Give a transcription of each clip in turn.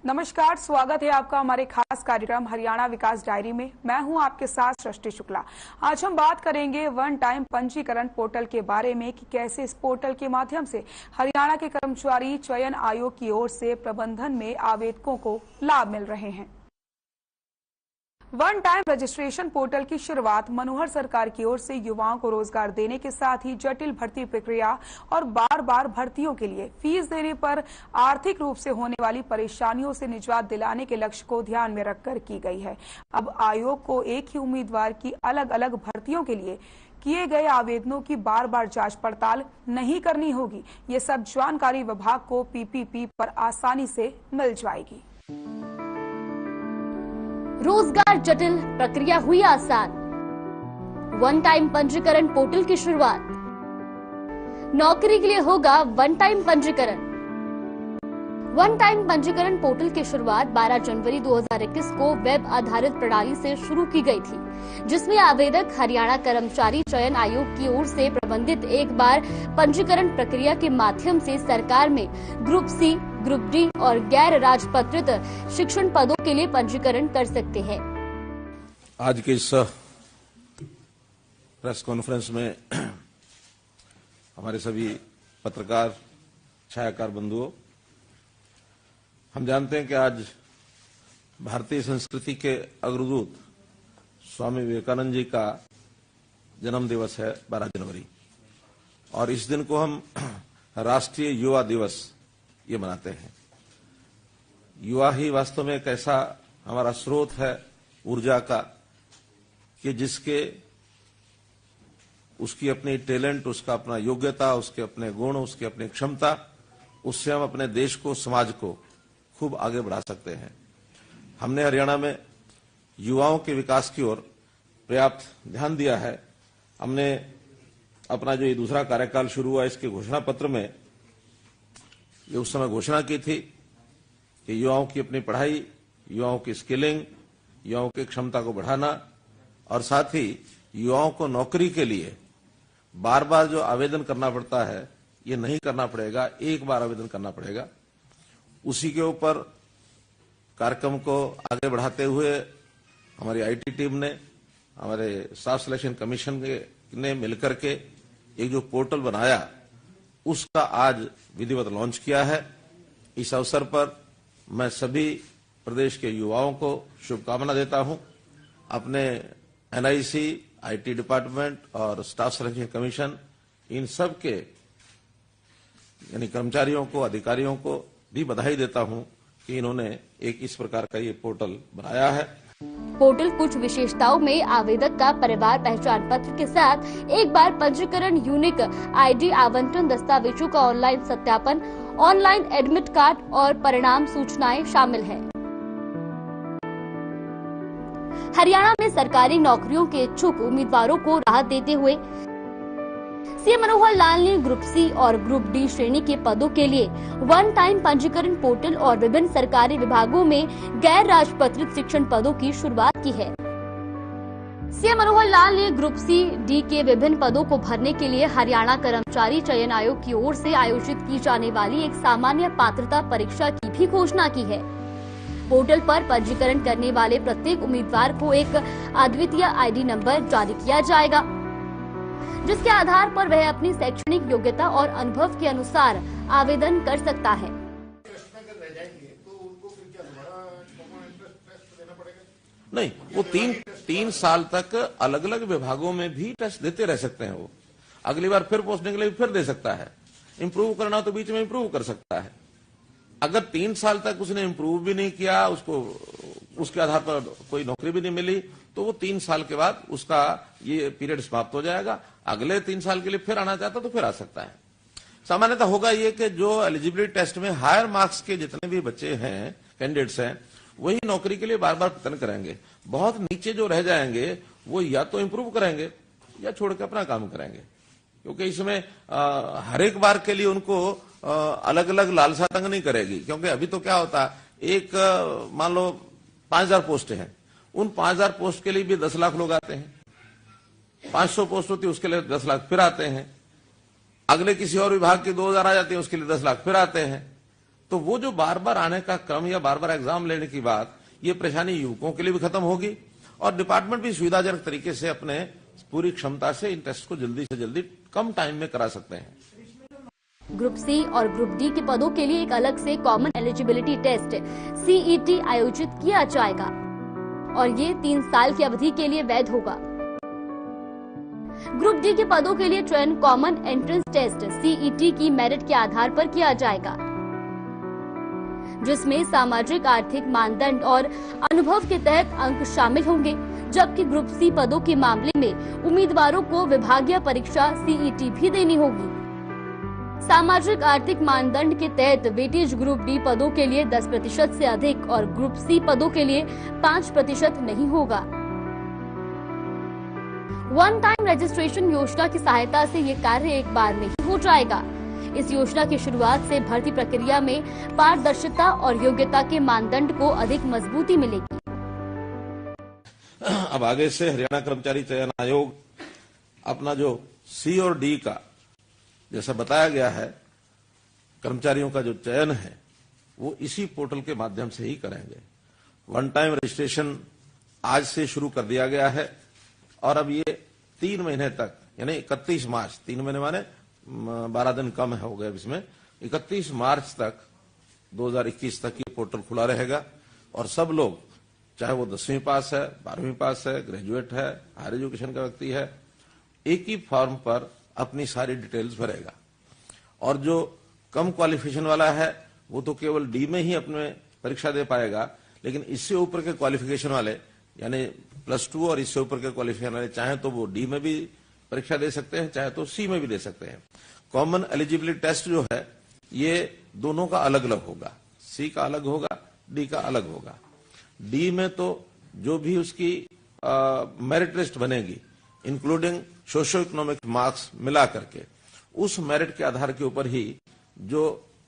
नमस्कार, स्वागत है आपका हमारे खास कार्यक्रम हरियाणा विकास डायरी में। मैं हूं आपके साथ सृष्टि शुक्ला। आज हम बात करेंगे वन टाइम पंजीकरण पोर्टल के बारे में कि कैसे इस पोर्टल के माध्यम से हरियाणा के कर्मचारी चयन आयोग की ओर से प्रबंधन में आवेदकों को लाभ मिल रहे हैं। वन टाइम रजिस्ट्रेशन पोर्टल की शुरुआत मनोहर सरकार की ओर से युवाओं को रोजगार देने के साथ ही जटिल भर्ती प्रक्रिया और बार बार भर्तियों के लिए फीस देने पर आर्थिक रूप से होने वाली परेशानियों से निजात दिलाने के लक्ष्य को ध्यान में रखकर की गई है। अब आयोग को एक ही उम्मीदवार की अलग अलग भर्तियों के लिए किए गए आवेदनों की बार बार जांच पड़ताल नहीं करनी होगी। ये सब जानकारी विभाग को पीपीपी पर आसानी से मिल जाएगी। रोजगार जटिल, प्रक्रिया हुई आसान। वन टाइम पंजीकरण पोर्टल की शुरुआत। नौकरी के लिए होगा वन टाइम पंजीकरण। वन टाइम पंजीकरण पोर्टल की शुरुआत 12 जनवरी 2021 को वेब आधारित प्रणाली से शुरू की गई थी, जिसमें आवेदक हरियाणा कर्मचारी चयन आयोग की ओर से प्रबंधित एक बार पंजीकरण प्रक्रिया के माध्यम से सरकार में ग्रुप सी, ग्रुप डी और गैर राजपत्रित शिक्षण पदों के लिए पंजीकरण कर सकते हैं। आज के इस प्रेस कॉन्फ्रेंस में हमारे सभी पत्रकार, छायाकार बंधुओं, हम जानते हैं कि आज भारतीय संस्कृति के अग्रदूत स्वामी विवेकानंद जी का जन्म दिवस है 12 जनवरी, और इस दिन को हम राष्ट्रीय युवा दिवस ये मनाते हैं। युवा ही वास्तव में एक ऐसा हमारा स्रोत है ऊर्जा का कि जिसके उसकी अपनी टैलेंट, उसका अपना योग्यता, उसके अपने गुण, उसकी अपनी क्षमता, उससे हम अपने देश को, समाज को खूब आगे बढ़ा सकते हैं। हमने हरियाणा में युवाओं के विकास की ओर पर्याप्त ध्यान दिया है। हमने अपना जो ये दूसरा कार्यकाल शुरू हुआ, इसके घोषणा पत्र में ये उस समय घोषणा की थी कि युवाओं की अपनी पढ़ाई, युवाओं की स्किलिंग, युवाओं की क्षमता को बढ़ाना और साथ ही युवाओं को नौकरी के लिए बार बार जो आवेदन करना पड़ता है ये नहीं करना पड़ेगा, एक बार आवेदन करना पड़ेगा। उसी के ऊपर कार्यक्रम को आगे बढ़ाते हुए हमारी आईटी टीम ने, हमारे स्टाफ सिलेक्शन कमीशन ने मिलकर के एक जो पोर्टल बनाया उसका आज विधिवत लॉन्च किया है। इस अवसर पर मैं सभी प्रदेश के युवाओं को शुभकामना देता हूं। अपने एनआईसी, आईटी डिपार्टमेंट और स्टाफ सिलेक्शन कमीशन, इन सब के यानी कर्मचारियों को, अधिकारियों को भी बधाई देता हूं कि इन्होंने एक इस प्रकार का ये पोर्टल बनाया है। पोर्टल कुछ विशेषताओं में आवेदक का परिवार पहचान पत्र के साथ एक बार पंजीकरण, यूनिक आईडी आवंटन, दस्तावेजों का ऑनलाइन सत्यापन, ऑनलाइन एडमिट कार्ड और परिणाम सूचनाएं शामिल हैं। हरियाणा में सरकारी नौकरियों के इच्छुक उम्मीदवारों को राहत देते हुए सीएम मनोहर लाल ने ग्रुप सी और ग्रुप डी श्रेणी के पदों के लिए वन टाइम पंजीकरण पोर्टल और विभिन्न सरकारी विभागों में गैर राजपत्रित शिक्षण पदों की शुरुआत की है। सीएम मनोहर लाल ने ग्रुप सी, डी के विभिन्न पदों को भरने के लिए हरियाणा कर्मचारी चयन आयोग की ओर से आयोजित की जाने वाली एक सामान्य पात्रता परीक्षा की भी घोषणा की है। पोर्टल पर पंजीकरण करने वाले प्रत्येक उम्मीदवार को एक अद्वितीय आईडी नंबर जारी किया जाएगा, जिसके आधार पर वह अपनी शैक्षणिक योग्यता और अनुभव के अनुसार आवेदन कर सकता है। नहीं, वो तीन साल तक अलग अलग विभागों में भी टेस्ट देते रह सकते हैं। वो अगली बार फिर पोस्टिंग के लिए फिर दे सकता है। इंप्रूव करना तो बीच में इंप्रूव कर सकता है। अगर 3 साल तक उसने इंप्रूव भी नहीं किया, उसको उसके आधार पर कोई नौकरी भी नहीं मिली, तो वो 3 साल के बाद उसका ये पीरियड समाप्त हो जाएगा। अगले 3 साल के लिए फिर आना चाहता तो फिर आ सकता है। सामान्यतः होगा ये कि जो एलिजिबिलिटी टेस्ट में हायर मार्क्स के जितने भी बच्चे हैं, कैंडिडेट्स हैं, वही नौकरी के लिए बार बार प्रयत्न करेंगे। बहुत नीचे जो रह जाएंगे वो या तो इंप्रूव करेंगे या छोड़ के अपना काम करेंगे, क्योंकि इसमें हर एक बार के लिए उनको अलग अलग लालसा तंग नहीं करेगी। क्योंकि अभी तो क्या होता है, एक मान लो 5000 पोस्ट हैं, उन 5000 पोस्ट के लिए भी 10 लाख लोग आते हैं। 500 पोस्ट होती है उसके लिए 10 लाख फिर आते हैं। अगले किसी और विभाग की 2000 आ जाती है, उसके लिए 10 लाख फिर आते हैं। तो वो जो बार बार आने का क्रम या बार बार एग्जाम लेने की बात, ये परेशानी युवकों के लिए भी खत्म होगी और डिपार्टमेंट भी सुविधाजनक तरीके से अपने पूरी क्षमता से इन टेस्ट को जल्दी से जल्दी कम टाइम में करा सकते हैं। ग्रुप सी और ग्रुप डी के पदों के लिए एक अलग से कॉमन एलिजिबिलिटी टेस्ट CET आयोजित किया जाएगा और ये 3 साल की अवधि के लिए वैध होगा। ग्रुप डी के पदों के लिए चयन कॉमन एंट्रेंस टेस्ट CET की मेरिट के आधार पर किया जाएगा, जिसमें सामाजिक आर्थिक मानदंड और अनुभव के तहत अंक शामिल होंगे, जबकि ग्रुप सी पदों के मामले में उम्मीदवारों को विभागीय परीक्षा CET भी देनी होगी। सामाजिक आर्थिक मानदंड के तहत वेटेज ग्रुप डी पदों के लिए 10% से अधिक और ग्रुप सी पदों के लिए 5% नहीं होगा। वन टाइम रजिस्ट्रेशन योजना की सहायता से ये कार्य एक बार में ही हो जाएगा। इस योजना की शुरुआत से भर्ती प्रक्रिया में पारदर्शिता और योग्यता के मानदंड को अधिक मजबूती मिलेगी। अब आगे से हरियाणा कर्मचारी चयन आयोग अपना जो सी और डी का जैसा बताया गया है कर्मचारियों का जो चयन है वो इसी पोर्टल के माध्यम से ही करेंगे। वन टाइम रजिस्ट्रेशन आज से शुरू कर दिया गया है और अब ये 3 महीने तक यानी 31 मार्च 3 महीने माने 12 दिन कम हो गए इसमें 31 मार्च तक 2021 तक ये पोर्टल खुला रहेगा और सब लोग चाहे वो 10वीं पास है 12वीं पास है ग्रेजुएट है हायर एजुकेशन का व्यक्ति है एक ही फॉर्म पर अपनी सारी डिटेल्स भरेगा और जो कम क्वालिफिकेशन वाला है वो तो केवल डी में ही अपने परीक्षा दे पाएगा, लेकिन इससे ऊपर के क्वालिफिकेशन वाले यानी +2 और इससे ऊपर के क्वालिफिकेशन वाले चाहे तो वो डी में भी परीक्षा दे सकते हैं चाहे तो सी में भी दे सकते हैं। कॉमन एलिजिबिलिटी टेस्ट जो है ये दोनों का अलग अलग होगा, सी का अलग होगा डी का अलग होगा। डी में तो जो भी उसकी मेरिट लिस्ट बनेगी इंक्लूडिंग सोशो इकोनॉमिक मार्क्स मिला करके उस मेरिट के आधार के ऊपर ही जो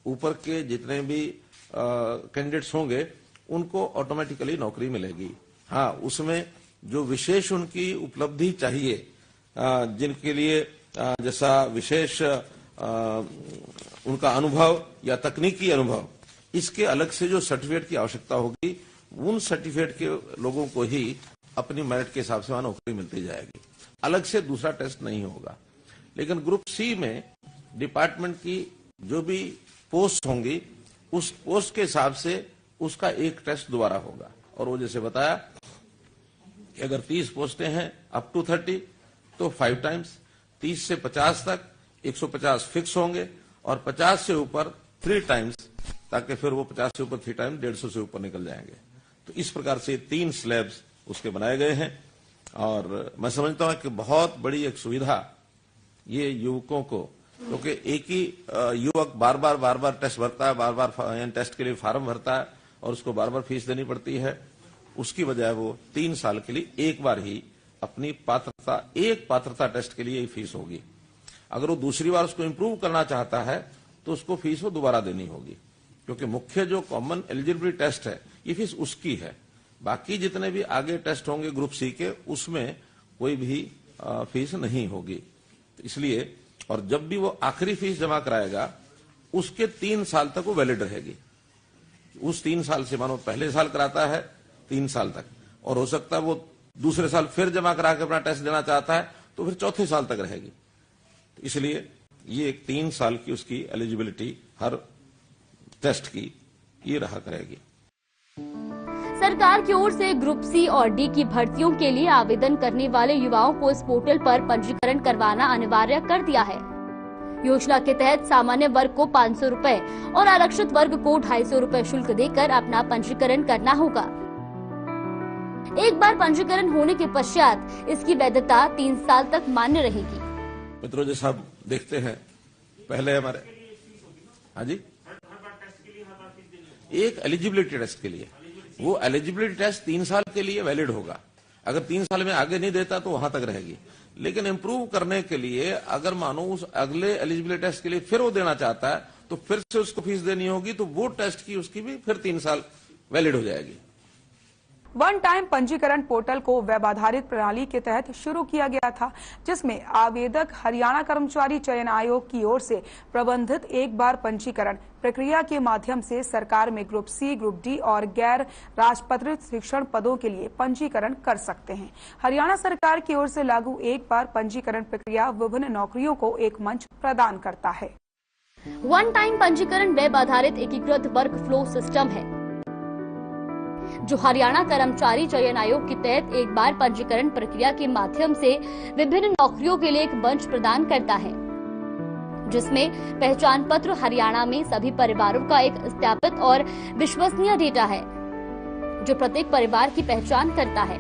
ऊपर के जितने भी कैंडिडेट्स होंगे उनको ऑटोमेटिकली नौकरी मिलेगी। हाँ, उसमें जो विशेष उनकी उपलब्धि चाहिए जिनके लिए जैसा विशेष उनका अनुभव या तकनीकी अनुभव इसके अलग से जो सर्टिफिकेट की आवश्यकता होगी उन सर्टिफिकेट के लोगों को ही अपनी मेरिट के हिसाब से वहां नौकरी मिलती जाएगी, अलग से दूसरा टेस्ट नहीं होगा। लेकिन ग्रुप सी में डिपार्टमेंट की जो भी पोस्ट होंगी उस पोस्ट के हिसाब से उसका एक टेस्ट दोबारा होगा और वो जैसे बताया कि अगर 30 पोस्टें हैं अप टू 30 तो 5 टाइम्स, 30 से 50 तक 150 फिक्स होंगे और 50 से ऊपर 3 टाइम्स, ताकि फिर वो 50 से ऊपर 3 टाइम 150 से ऊपर निकल जाएंगे। तो इस प्रकार से 3 स्लैब्स उसके बनाए गए हैं और मैं समझता हूं कि बहुत बड़ी एक सुविधा ये युवकों को, क्योंकि एक ही युवक बार बार टेस्ट भरता है, बार बार टेस्ट के लिए फार्म भरता है और उसको बार बार फीस देनी पड़ती है, उसकी बजाय वो 3 साल के लिए एक बार ही अपनी पात्रता टेस्ट के लिए ही फीस होगी। अगर वो दूसरी बार उसको इंप्रूव करना चाहता है तो उसको फीस वो दोबारा देनी होगी, क्योंकि मुख्य जो कॉमन एलिजिबिलिटी टेस्ट है ये फीस उसकी है। बाकी जितने भी आगे टेस्ट होंगे ग्रुप सी के उसमें कोई भी फीस नहीं होगी। इसलिए और जब भी वो आखिरी फीस जमा कराएगा उसके 3 साल तक वो वैलिड रहेगी। उस 3 साल से मानो पहले साल कराता है 3 साल तक और हो सकता है वो दूसरे साल फिर जमा करा के अपना टेस्ट देना चाहता है तो फिर चौथे साल तक रहेगी। तो इसलिए ये 3 साल की उसकी एलिजिबिलिटी हर टेस्ट की ये रहा करेगी। सरकार की ओर से ग्रुप सी और डी की भर्तियों के लिए आवेदन करने वाले युवाओं को इस पोर्टल पर पंजीकरण करवाना अनिवार्य कर दिया है। योजना के तहत सामान्य वर्ग को 500 रुपए और आरक्षित वर्ग को 250 रुपए शुल्क देकर अपना पंजीकरण करना होगा। एक बार पंजीकरण होने के पश्चात इसकी वैधता 3 साल तक मान्य रहेगी। मित्रों जैसा आप देखते हैं पहले हमारे हाँ जी एक एलिजिबिलिटी टेस्ट के लिए वो एलिजिबिलिटी टेस्ट 3 साल के लिए वैलिड होगा। अगर 3 साल में आगे नहीं देता तो वहां तक रहेगी, लेकिन इंप्रूव करने के लिए अगर मानो उस अगले एलिजिबिलिटी टेस्ट के लिए फिर वो देना चाहता है तो फिर से उसको फीस देनी होगी, तो वो टेस्ट की उसकी भी फिर 3 साल वैलिड हो जाएगी। वन टाइम पंजीकरण पोर्टल को वेब आधारित प्रणाली के तहत शुरू किया गया था, जिसमें आवेदक हरियाणा कर्मचारी चयन आयोग की ओर से प्रबंधित एक बार पंजीकरण प्रक्रिया के माध्यम से सरकार में ग्रुप सी, ग्रुप डी और गैर राजपत्रित शिक्षण पदों के लिए पंजीकरण कर सकते हैं। हरियाणा सरकार की ओर से लागू एक बार पंजीकरण प्रक्रिया विभिन्न नौकरियों को एक मंच प्रदान करता है। वन टाइम पंजीकरण वेब आधारित एकीकृत वर्क फ्लो सिस्टम है, जो हरियाणा कर्मचारी चयन आयोग के तहत एक बार पंजीकरण प्रक्रिया के माध्यम से विभिन्न नौकरियों के लिए एक मंच प्रदान करता है, जिसमें पहचान पत्र हरियाणा में सभी परिवारों का एक सत्यापित और विश्वसनीय डेटा है, जो प्रत्येक परिवार की पहचान करता है।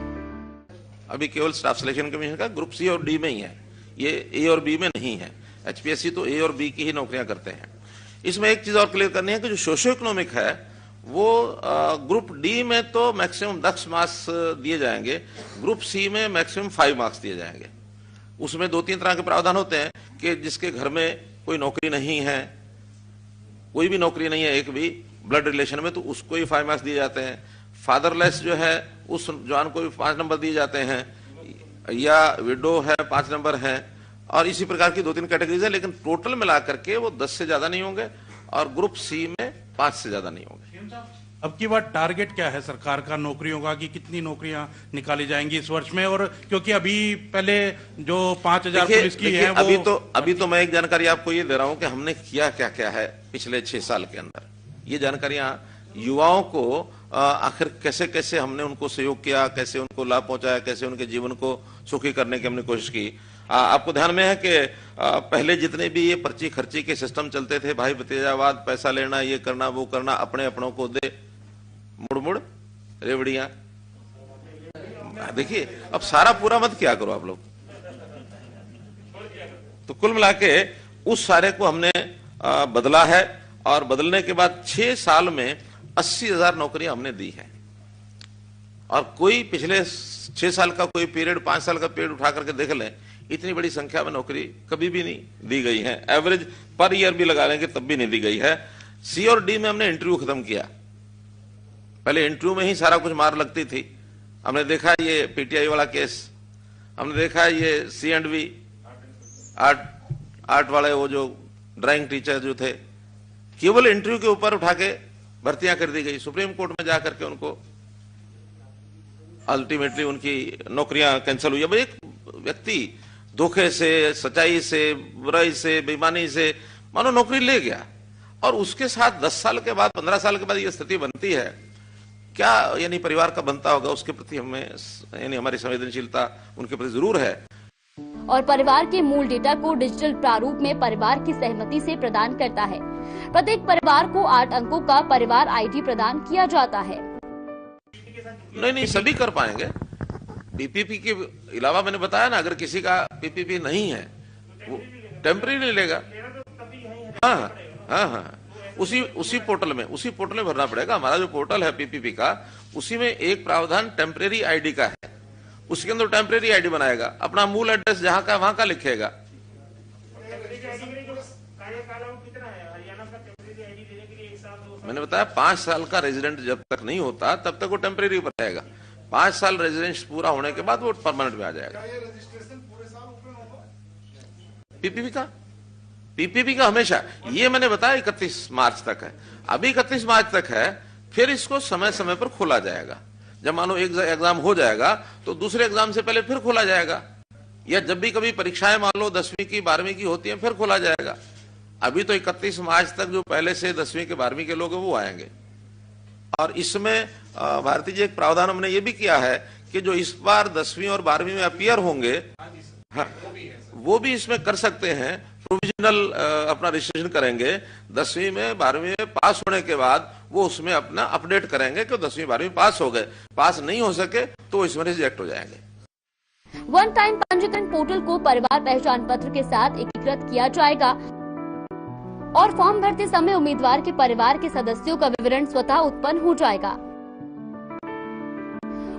अभी केवल स्टाफ सिलेक्शन कमीशन का ग्रुप सी और डी में ही है, ये ए और बी में नहीं है। एचपीएससी तो ए और बी की ही नौकरियां करते हैं। इसमें एक चीज और क्लियर करनी है कि जो सोशियो इकोनॉमिक है वो ग्रुप डी में तो मैक्सिमम 10 मार्क्स दिए जाएंगे, ग्रुप सी में मैक्सिमम 5 मार्क्स दिए जाएंगे। उसमें 2-3 तरह के प्रावधान होते हैं कि जिसके घर में कोई नौकरी नहीं है, कोई भी नौकरी नहीं है एक भी ब्लड रिलेशन में, तो उसको ही 5 मार्क्स दिए जाते हैं। फादरलेस जो है उस जवान को भी 5 नंबर दिए जाते हैं, या विडो है 5 नंबर है, और इसी प्रकार की 2-3 कैटेगरीज है। लेकिन टोटल मिलाकर के वो 10 से ज्यादा नहीं होंगे और ग्रुप सी में 5 से ज्यादा नहीं होंगे। अब की बार टारगेट क्या है सरकार का नौकरियों का, कि कितनी नौकरियां निकाली जाएंगी इस वर्ष में? और क्योंकि अभी पहले जो 5000 पुलिस की है वो अभी तो मैं एक जानकारी आपको ये दे रहा हूं कि हमने किया क्या क्या है पिछले 6 साल के अंदर। ये जानकारियां युवाओं को आखिर कैसे कैसे हमने उनको सहयोग किया, कैसे उनको लाभ पहुंचाया, कैसे उनके जीवन को सुखी करने की हमने कोशिश की। आपको ध्यान में है कि पहले जितने भी ये पर्ची खर्ची के सिस्टम चलते थे, भाई भतीजावाद, पैसा लेना, ये करना वो करना, अपने अपनों को दे मुड़ मुड़ रेवड़ियां, देखिए अब सारा पूरा मत क्या करो आप लोग। तो कुल मिला के उस सारे को हमने बदला है, और बदलने के बाद 6 साल में 80,000 नौकरियां हमने दी है। और कोई पिछले 6 साल का कोई पीरियड, 5 साल का पीरियड उठा करके देख लें, इतनी बड़ी संख्या में नौकरी कभी भी नहीं दी गई है। एवरेज पर ईयर भी लगा लेंगे तब भी नहीं दी गई है। सी और डी में हमने इंटरव्यू खत्म किया, पहले इंटरव्यू में ही सारा कुछ मार लगती थी। हमने देखा ये पीटीआई वाला केस, हमने देखा ये C&V आर्ट वाले, वो जो ड्राइंग टीचर जो थे, केवल इंटरव्यू के ऊपर उठा के भर्तियां कर दी गई। सुप्रीम कोर्ट में जाकर के उनको अल्टीमेटली उनकी नौकरियां कैंसिल हुई। अब एक व्यक्ति धोखे से, सच्चाई से, बुराई से, बेईमानी से मानो नौकरी ले गया, और उसके साथ 10 साल के बाद, 15 साल के बाद ये स्थिति बनती है, क्या यानी परिवार का बनता होगा, उसके प्रति हमें यानी हमारी संवेदनशीलता उनके प्रति जरूर है। और परिवार के मूल डेटा को डिजिटल प्रारूप में परिवार की सहमति से प्रदान करता है। प्रत्येक परिवार को 8 अंकों का परिवार आईडी प्रदान किया जाता है। नहीं, सभी कर पाएंगे। पीपीपी के अलावा मैंने बताया ना, अगर किसी का पीपीपी नहीं है वो टेम्परेरी लेगा। हाँ, उसी पोर्टल में भरना पड़ेगा। हमारा जो पोर्टल है पीपीपी का, उसी में एक प्रावधान टेम्परेरी आईडी का है, उसके अंदर टेम्परेरी आईडी बनाएगा, अपना मूल एड्रेस जहां का वहां का लिखेगा। मैंने बताया 5 साल का रेजिडेंट जब तक नहीं होता तब तक वो टेम्परेरी पर रहेगा। 5 साल रेजिडेंस पूरा होने के बाद वो परमानेंट में आ जाएगा। पीपीपी का हमेशा, ये मैंने बताया 31 मार्च तक है। अभी 31 मार्च तक है, फिर इसको समय समय पर खोला जाएगा। जब मानो एक एग्जाम हो जाएगा तो दूसरे एग्जाम से पहले फिर खोला जाएगा, या जब भी कभी परीक्षाएं मान लो 10वीं की 12वीं की होती हैं फिर खोला जाएगा। अभी तो 31 मार्च तक जो पहले से 10वीं के 12वीं के लोग हैं वो आएंगे। और इसमें भारती जी एक प्रावधान हमने ये भी किया है कि जो इस बार 10वीं और 12वीं में अपीयर होंगे, हाँ, वो भी इसमें कर सकते हैं। प्रोविजनल अपना रजिस्ट्रेशन करेंगे, 10वीं में 12वीं में पास होने के बाद वो उसमें अपना अपडेट करेंगे कि 10वीं 12वीं पास हो गए। पास नहीं हो सके तो इसमें रिजेक्ट हो जाएंगे। वन टाइम पंजीकरण पोर्टल को परिवार पहचान पत्र के साथ एकीकृत किया जाएगा, और फॉर्म भरते समय उम्मीदवार के परिवार के सदस्यों का विवरण स्वतः उत्पन्न हो जाएगा।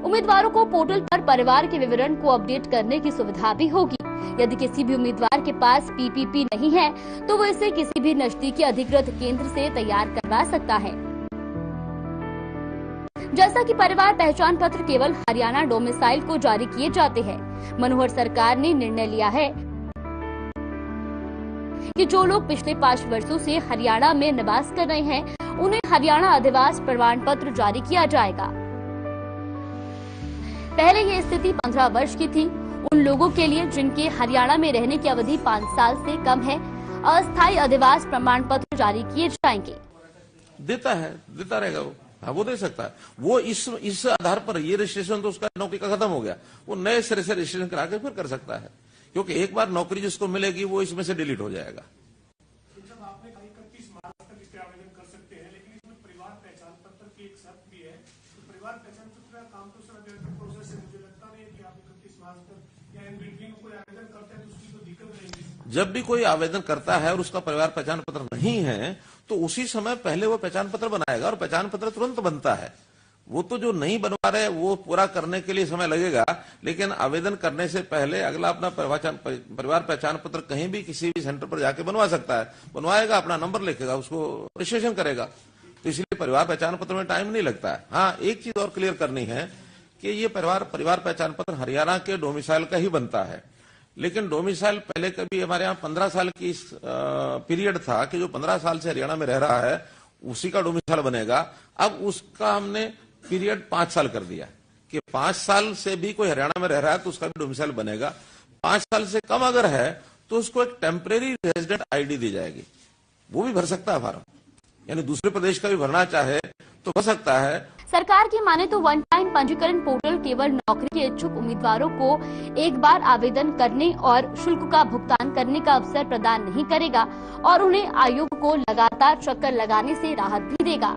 उम्मीदवारों को पोर्टल पर परिवार के विवरण को अपडेट करने की सुविधा भी होगी। यदि किसी भी उम्मीदवार के पास पीपीपी नहीं है तो वो इसे किसी भी नजदीकी अधिकृत केंद्र से तैयार करवा सकता है। जैसा कि परिवार पहचान पत्र केवल हरियाणा डोमिसाइल को जारी किए जाते हैं, मनोहर सरकार ने निर्णय लिया है कि जो लोग पिछले 5 वर्षों से हरियाणा में निवास कर रहे हैं, उन्हें हरियाणा अधिवास प्रमाण पत्र जारी किया जाएगा। पहले ये स्थिति 15 वर्ष की थी। उन लोगों के लिए जिनके हरियाणा में रहने की अवधि 5 साल से कम है, अस्थायी अधिवास प्रमाण पत्र जारी किए जाएंगे। देता रहेगा वो। हाँ, वो दे सकता है। वो इस आधार पर ये रजिस्ट्रेशन तो उसका नौकरी का खत्म हो गया, वो नए सिरे से रजिस्ट्रेशन करा के फिर कर सकता है, क्योंकि एक बार नौकरी जिसको मिलेगी वो इसमें से डिलीट हो जाएगा। जब आपने 31 मार्च तक इस पे आवेदन कर सकते हैं, लेकिन इसमें परिवार पहचान पत्र की एक शर्त भी है। तो परिवार पहचान पत्र का काम तो सर प्रोसेस है, मुझे लगता नहीं है कि आप 31 मार्च तक या इन बिटवीन कोई आवेदन करते हैं तो उसकी तो दिक्कत रहेगी। जब भी कोई आवेदन करता है और उसका परिवार पहचान पत्र नहीं है, तो उसी समय पहले वो पहचान पत्र बनाएगा और पहचान पत्र तुरंत बनता है। वो तो जो नहीं बनवा रहे वो पूरा करने के लिए समय लगेगा, लेकिन आवेदन करने से पहले अगला अपना परिवार पहचान पत्र कहीं भी किसी भी सेंटर पर जाके बनवा सकता है। बनवाएगा, अपना नंबर लिखेगा, उसको रजिस्ट्रेशन करेगा। तो इसलिए परिवार पहचान पत्र में टाइम नहीं लगता है। हाँ, एक चीज और क्लियर करनी है कि ये परिवार पहचान पत्र हरियाणा के डोमिसाइल का ही बनता है, लेकिन डोमिसाइल पहले कभी हमारे यहाँ 15 साल की पीरियड था कि जो 15 साल से हरियाणा में रह रहा है उसी का डोमिसाइल बनेगा। अब उसका हमने पीरियड 5 साल कर दिया कि 5 साल से भी कोई हरियाणा में रह रहा है तो उसका भी डोमिसाइल बनेगा। 5 साल से कम अगर है तो उसको एक टेम्परेरी रेजिडेंट आईडी दी जाएगी, वो भी भर सकता है फॉर्म, यानी दूसरे प्रदेश का भी भरना चाहे तो भर सकता है। सरकार की माने तो वन टाइम पंजीकरण पोर्टल केवल नौकरी के इच्छुक उम्मीदवारों को एक बार आवेदन करने और शुल्क का भुगतान करने का अवसर प्रदान नहीं करेगा और उन्हें आयोग को लगातार चक्कर लगाने से राहत भी देगा।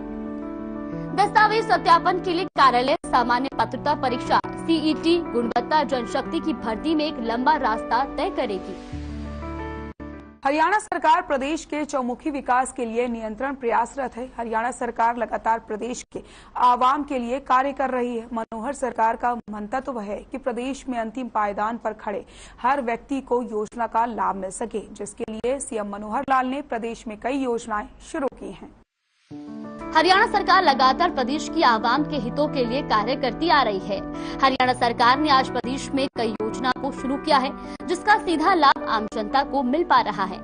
दस्तावेज सत्यापन के लिए कार्यालय सामान्य पात्रता परीक्षा सीईटी गुणवत्ता जनशक्ति की भर्ती में एक लंबा रास्ता तय करेगी। हरियाणा सरकार प्रदेश के चौमुखी विकास के लिए निरंतर प्रयासरत है। हरियाणा सरकार लगातार प्रदेश के आवाम के लिए कार्य कर रही है। मनोहर सरकार का मंतव्य है कि प्रदेश में अंतिम पायदान पर खड़े हर व्यक्ति को योजना का लाभ मिल सके, जिसके लिए सीएम मनोहर लाल ने प्रदेश में कई योजनाएं शुरू की हैं। हरियाणा सरकार लगातार प्रदेश की आवाम के हितों के लिए कार्य करती आ रही है। हरियाणा सरकार ने आज प्रदेश में कई योजना को शुरू किया है, जिसका सीधा लाभ आम जनता को मिल पा रहा है।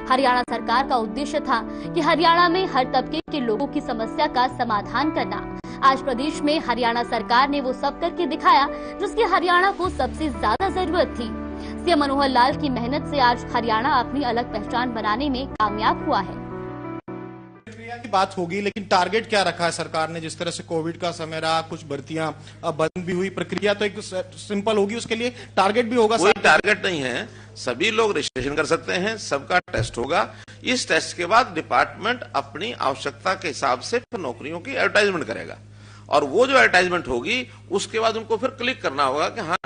हरियाणा सरकार का उद्देश्य था कि हरियाणा में हर तबके के लोगों की समस्या का समाधान करना। आज प्रदेश में हरियाणा सरकार ने वो सब करके दिखाया जिसकी हरियाणा को सबसे ज्यादा जरूरत थी। सीएम मनोहर लाल की मेहनत से आज हरियाणा अपनी अलग पहचान बनाने में कामयाब हुआ है। की बात होगी, लेकिन टारगेट क्या रखा है सरकार ने? जिस तरह से कोविड का समय रहा, कुछ भर्तियां बंद भी हुई, प्रक्रिया तो एक सिंपल होगी, उसके लिए टारगेट भी होगा। कोई टारगेट नहीं है, सभी लोग रजिस्ट्रेशन कर सकते हैं, सबका टेस्ट होगा। इस टेस्ट के बाद डिपार्टमेंट अपनी आवश्यकता के हिसाब से नौकरियों की एडवर्टाइजमेंट करेगा और वो जो एडवर्टाइजमेंट होगी उसके बाद उनको फिर क्लिक करना होगा कि हाँ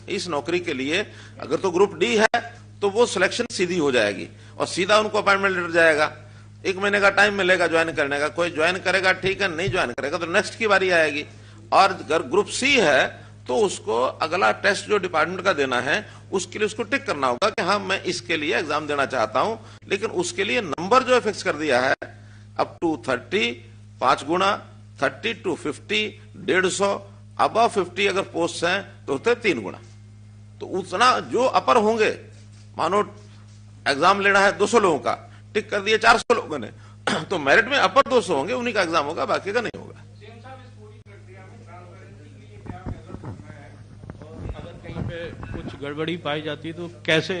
इस नौकरी के लिए अगर तो ग्रुप डी है तो वो सिलेक्शन सीधी हो जाएगी और सीधा उनको अपॉइंटमेंट लेटर जाएगा। 1 महीने का टाइम मिलेगा ज्वाइन करने का। कोई ज्वाइन करेगा ठीक है, नहीं ज्वाइन करेगा तो नेक्स्ट की बारी आएगी। और अगर ग्रुप सी है तो उसको अगला टेस्ट जो डिपार्टमेंट का देना है उसके लिए उसको टिक करना होगा कि हाँ मैं इसके लिए एग्जाम देना चाहता हूं, लेकिन उसके लिए नंबर जो फिक्स कर दिया है अप टू 30, 5 गुना, 30 to 50, 150, अबव 50 अगर पोस्ट हैं तो होते 3 गुना। तो उतना जो अपर होंगे, मानो एग्जाम लेना है 200 लोगों का, टिक कर दिए 400 लोगों ने, तो मेरिट में अपर 200 होंगे, उन्हीं का एग्जाम होगा, बाकी का नहीं होगा। अगर कहीं पे कुछ गड़बड़ी पाई जाती है तो कैसे?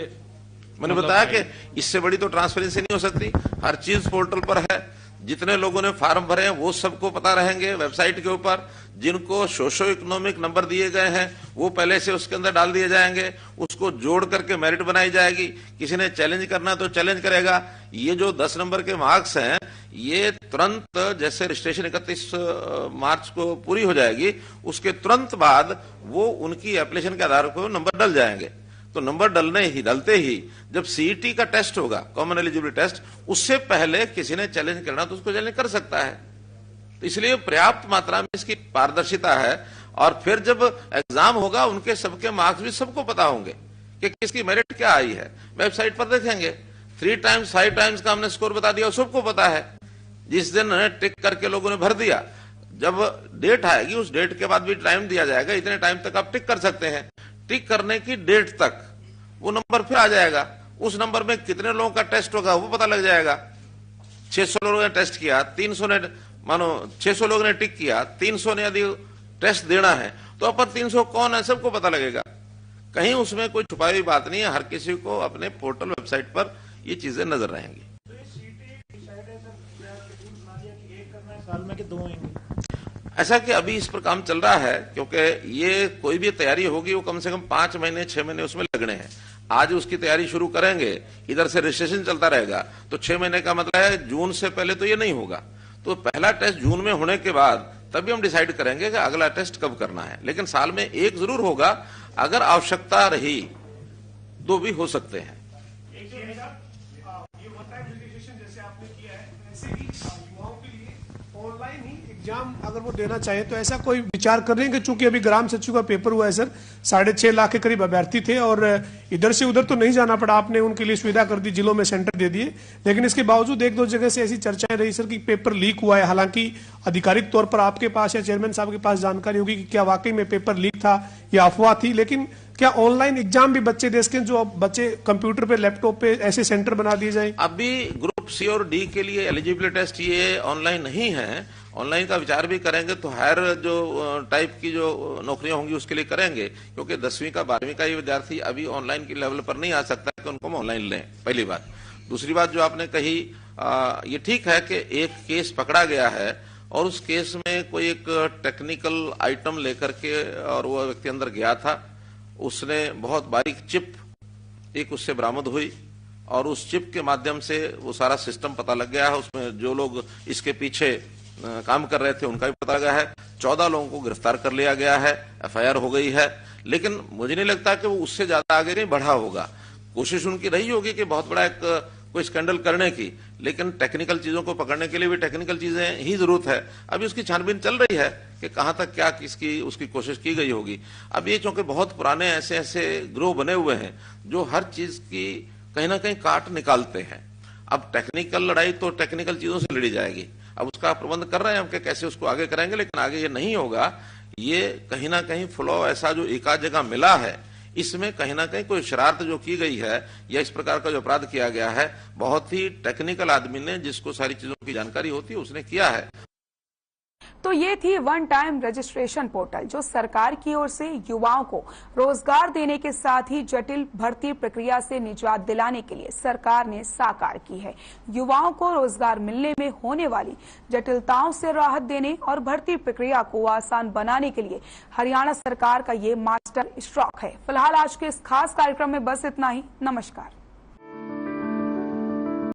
मैंने बताया कि इससे बड़ी तो ट्रांसपेरेंसी नहीं हो सकती। हर चीज पोर्टल पर है, जितने लोगों ने फॉर्म भरे हैं वो सबको पता रहेंगे वेबसाइट के ऊपर। जिनको सोशो इकोनॉमिक नंबर दिए गए हैं वो पहले से उसके अंदर डाल दिए जाएंगे, उसको जोड़ करके मेरिट बनाई जाएगी। किसी ने चैलेंज करना तो चैलेंज करेगा। ये जो 10 नंबर के मार्क्स हैं ये तुरंत जैसे रजिस्ट्रेशन 31 मार्च को पूरी हो जाएगी, उसके तुरंत बाद वो उनकी एप्लीकेशन के आधार पर नंबर डल जाएंगे। तो नंबर डलते ही जब सीईटी का टेस्ट होगा, कॉमन एलिजिबिलिटी टेस्ट, उससे पहले किसी ने चैलेंज करना तो उसको चैलेंज कर सकता है। तो इसलिए पर्याप्त मात्रा में इसकी पारदर्शिता है। और फिर जब एग्जाम होगा उनके सबके मार्क्स भी सबको पता होंगे कि किसकी मेरिट क्या आई है। वेबसाइट पर देखेंगे 3 टाइम्स 5 टाइम्स का हमने स्कोर बता दिया, सबको पता है। जिस दिन टिक करके लोगों ने भर दिया, जब डेट आएगी उस डेट के बाद भी टाइम दिया जाएगा, इतने टाइम तक आप टिक कर सकते हैं। टिक करने की डेट तक वो नंबर फिर आ जाएगा, उस नंबर में कितने लोगों का टेस्ट होगा वो पता लग जाएगा। 600 लोगों ने टेस्ट किया, 300 ने, मानो 600 लोगों ने टिक किया, 300 ने यदि टेस्ट देना है तो अपर 300 कौन है सबको पता लगेगा। कहीं उसमें कोई छुपाई हुई बात नहीं है, हर किसी को अपने पोर्टल वेबसाइट पर ये चीजें नजर रहेंगी। साल में कि 2 होंगे? ऐसा कि अभी इस पर काम चल रहा है, क्योंकि ये कोई भी तैयारी होगी वो कम से कम 5 महीने 6 महीने उसमें लगने हैं। आज उसकी तैयारी शुरू करेंगे, इधर से रजिस्ट्रेशन चलता रहेगा, तो 6 महीने का मतलब है जून से पहले तो ये नहीं होगा। तो पहला टेस्ट जून में होने के बाद तभी हम डिसाइड करेंगे कि अगला टेस्ट कब करना है। लेकिन साल में एक जरूर होगा, अगर आवश्यकता रही 2 भी हो सकते हैं। ये होता है रजिस्ट्रेशन जैसे आपने किया है, ऐसे ही युवाओं के लिए ऑनलाइन ही एग्जाम अगर वो देना चाहे तो ऐसा कोई विचार कर रहे हैं कि चूंकि अभी ग्राम सचिव का पेपर हुआ है सर, 6.5 लाख के करीब अभ्यर्थी थे और इधर से उधर तो नहीं जाना पड़ा, आपने उनके लिए सुविधा कर दी, जिलों में सेंटर दे दिए, लेकिन इसके बावजूद 1-2 जगह से ऐसी चर्चाएं रही सर कि पेपर लीक हुआ है। हालांकि आधिकारिक तौर पर आपके पास या चेयरमैन साहब के पास जानकारी होगी कि क्या वाकई में पेपर लीक था या अफवाह थी, लेकिन क्या ऑनलाइन एग्जाम भी बच्चे दे सकें, जो बच्चे कंप्यूटर पे लैपटॉप पे ऐसे सेंटर बना दिए जाए? अभी ग्रुप सी और डी के लिए एलिजिबिलिटी टेस्ट ये ऑनलाइन नहीं है। ऑनलाइन का विचार भी करेंगे तो हायर जो टाइप की जो नौकरियां होंगी उसके लिए करेंगे, क्योंकि 10वीं का 12वीं का ये विद्यार्थी अभी ऑनलाइन की लेवल पर नहीं आ सकता कि उनको हम ऑनलाइन लें, पहली बात। दूसरी बात जो आपने कही, ये ठीक है कि एक केस पकड़ा गया है और उस केस में कोई एक टेक्निकल आइटम लेकर के और वो व्यक्ति अंदर गया था, उसने बहुत बारीक चिप एक उससे बरामद हुई और उस चिप के माध्यम से वो सारा सिस्टम पता लग गया है। उसमें जो लोग इसके पीछे काम कर रहे थे उनका भी पता लगा है। 14 लोगों को गिरफ्तार कर लिया गया है, एफआईआर हो गई है, लेकिन मुझे नहीं लगता कि वो उससे ज्यादा आगे नहीं बढ़ा होगा। कोशिश उनकी रही होगी कि बहुत बड़ा एक कोई स्कैंडल करने की, लेकिन टेक्निकल चीजों को पकड़ने के लिए भी टेक्निकल चीजें ही जरूरत है। अभी उसकी छानबीन चल रही है कि कहां तक क्या किसकी उसकी कोशिश की गई होगी। अब ये चूंकि बहुत पुराने ऐसे ऐसे ग्रोह बने हुए हैं जो हर चीज की कहीं ना कहीं काट निकालते हैं। अब टेक्निकल लड़ाई तो टेक्निकल चीजों से लड़ी जाएगी, अब उसका प्रबंध कर रहे हैं हम कि कैसे उसको आगे करेंगे, लेकिन आगे ये नहीं होगा। ये कहीं ना कहीं फ्लॉ ऐसा जो एक आध जगह मिला है, इसमें कहीं ना कहीं कोई शरारत जो की गई है या इस प्रकार का जो अपराध किया गया है, बहुत ही टेक्निकल आदमी ने, जिसको सारी चीजों की जानकारी होती है, उसने किया है। तो ये थी वन टाइम रजिस्ट्रेशन पोर्टल, जो सरकार की ओर से युवाओं को रोजगार देने के साथ ही जटिल भर्ती प्रक्रिया से निजात दिलाने के लिए सरकार ने साकार की है। युवाओं को रोजगार मिलने में होने वाली जटिलताओं से राहत देने और भर्ती प्रक्रिया को आसान बनाने के लिए हरियाणा सरकार का ये मास्टर स्ट्रोक है। फिलहाल आज के इस खास कार्यक्रम में बस इतना ही। नमस्कार।